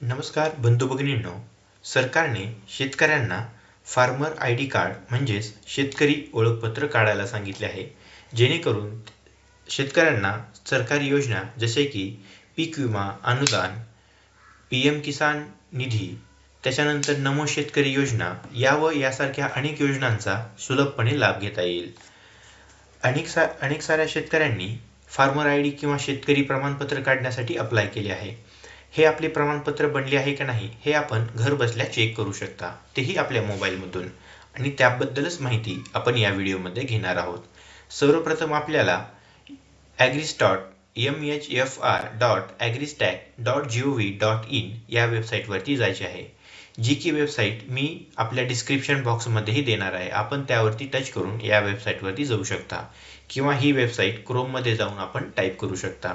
नमस्कार बंधू भगिनींनो, सरकारने शेतकऱ्यांना फार्मर आय डी कार्ड म्हणजेच शेतकरी ओळखपत्र काढायला सांगितले आहे, जेणेकरून शेतकऱ्यांना सरकारी योजना जसे की पीक विमा, अनुदान, पीएम किसान निधी, त्याच्यानंतर नमो शेतकरी योजना यासारख्या अनेक योजनांचा सुलभपणे लाभ घेता येईल. अनेक साऱ्या शेतकऱ्यांनी फार्मर आय डी किंवा शेतकरी प्रमाणपत्र काढण्यासाठी अप्लाय केले आहे. हे आपले प्रमाणपत्र बनले आहे का नाही हे आपण घर बसल्या चेक करू शकता, तेही आपल्या मोबाईलमधून, आणि त्याबद्दलच माहिती आपण या व्हिडिओमध्ये घेणार आहोत. सर्वप्रथम आपल्याला agristar.mhfr.agristack.gov.in या वेबसाईटवरती जायचे आहे, जी की वेबसाईट मी आपल्या डिस्क्रिप्शन बॉक्समध्येही देणार आहे. आपण त्यावरती टच करून या वेबसाईटवरती जाऊ शकता किंवा ही वेबसाईट क्रोममध्ये जाऊन आपण टाईप करू शकता.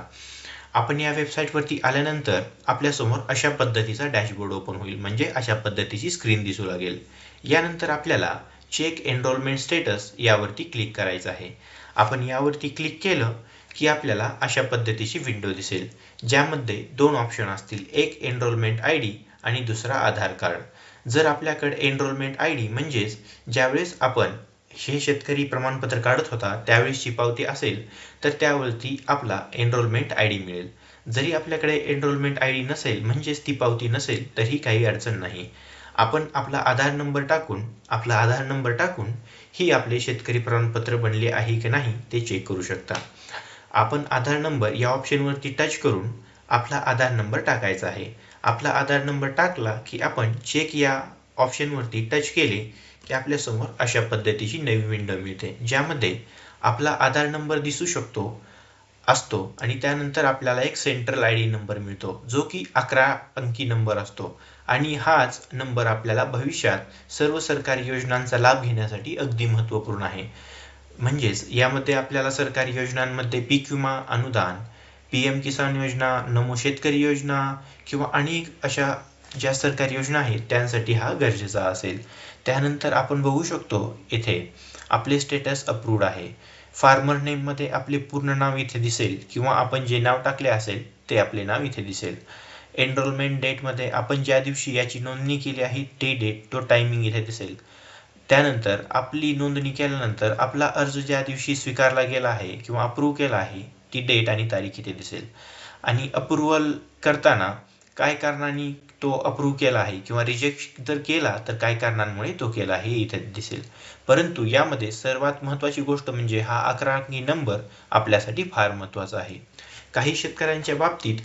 आपण या वेबसाईटवरती आल्यानंतर आपल्यासमोर अशा पद्धतीचा डॅशबोर्ड ओपन होईल, म्हणजे अशा पद्धतीची स्क्रीन दिसू लागेल. यानंतर आपल्याला चेक एनरोलमेंट स्टेटस यावरती क्लिक करायचं आहे. आपण यावरती क्लिक केलं की आपल्याला अशा पद्धतीची विंडो दिसेल, ज्यामध्ये दोन ऑप्शन असतील, एक एनरोलमेंट आय डी आणि दुसरा आधार कार्ड. जर आपल्याकडे एनरोलमेंट आय डी म्हणजेच ज्यावेळेस आपण हे शेतकरी प्रमाणपत्र काढत होता त्यावेळेसची पावती असेल, तर त्यावरती आपला एनरोलमेंट आय डी मिळेल. जरी आपल्याकडे एनरोलमेंट आय डी नसेल म्हणजेच ती पावती नसेल तरी काही अडचण नाही. आपण आपला आधार नंबर टाकून ही आपले शेतकरी प्रमाणपत्र बनले आहे की नाही ते चेक करू शकता. आपण आधार नंबर या ऑप्शनवरती टच करून आपला आधार नंबर टाकायचा आहे. आपला आधार नंबर टाकला की आपण चेक या ऑप्शनवरती टच केले की आपल्यासमोर अशा पद्धतीची नवी विंडो मिळते, ज्यामध्ये आपला आधार नंबर दिसू असतो आणि त्यानंतर आपल्याला एक सेंट्रल आय डी नंबर मिळतो, जो की 11 अंकी नंबर असतो, आणि हाच नंबर आपल्याला भविष्यात सर्व सरकारी योजनांचा लाभ घेण्यासाठी अगदी महत्त्वपूर्ण आहे. म्हणजेच यामध्ये आपल्याला सरकारी योजनांमध्ये पीक विमा, अनुदान, पीएम किसान योजना, नमो शेतकरी योजना किंवा अनेक अशा ज्या सरकारी योजना आहेत त्यांसाठी हा गरजेचा असेल. त्यानंतर आपण बघू शकतो इथे आपले स्टेटस अप्रूव्ड आहे. फार्मर नेममध्ये आपले पूर्ण नाव इथे दिसेल किंवा आपण जे नाव टाकले असेल ते आपले नाव इथे दिसेल. एनरोलमेंट डेटमध्ये आपण ज्या दिवशी याची नोंदणी केली आहे ते डेट, तो टायमिंग इथे दिसेल. त्यानंतर आपली नोंदणी केल्यानंतर आपला अर्ज ज्या दिवशी स्वीकारला गेला आहे किंवा अप्रूव्ह केला आहे ती डेट आणि तारीख इथे दिसेल. आणि अप्रुव्हल करताना काय कारणाने तो अप्रूव्ह केला आहे किंवा रिजेक्ट जर केला तर काय कारणांमुळे तो केला हे इथे दिसेल. परंतु यामध्ये सर्वात महत्त्वाची गोष्ट म्हणजे हा 11 अंकी नंबर आपल्यासाठी फार महत्त्वाचा आहे. काही शेतकऱ्यांच्या बाबतीत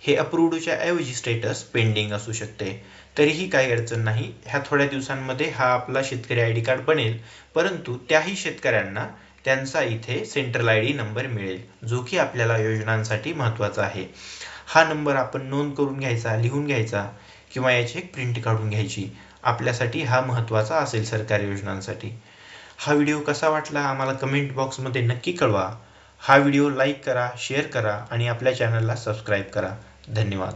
हे अप्रूव्डच्या ऐवजी स्टेटस पेंडिंग असू शकते, तरीही काही अडचण नाही. ह्या थोड्या दिवसांमध्ये हा आपला शेतकरी आय डी कार्ड बनेल, परंतु त्याही शेतकऱ्यांना त्यांचा इथे सेंट्रल आय डी नंबर मिळेल, जो की आपल्याला योजनांसाठी महत्त्वाचा आहे. हा नंबर आपण नोंद करून घ्यायचा, लिहून घ्यायचा किंवा याची एक प्रिंट काढून घ्यायची. आपल्यासाठी हा महत्त्वाचा असेल सरकारी योजनांसाठी. हा व्हिडिओ कसा वाटला आम्हाला कमेंट बॉक्समध्ये नक्की कळवा. हा व्हिडिओ लाईक करा, शेअर करा आणि आपल्या चॅनलला सबस्क्राईब करा. धन्यवाद.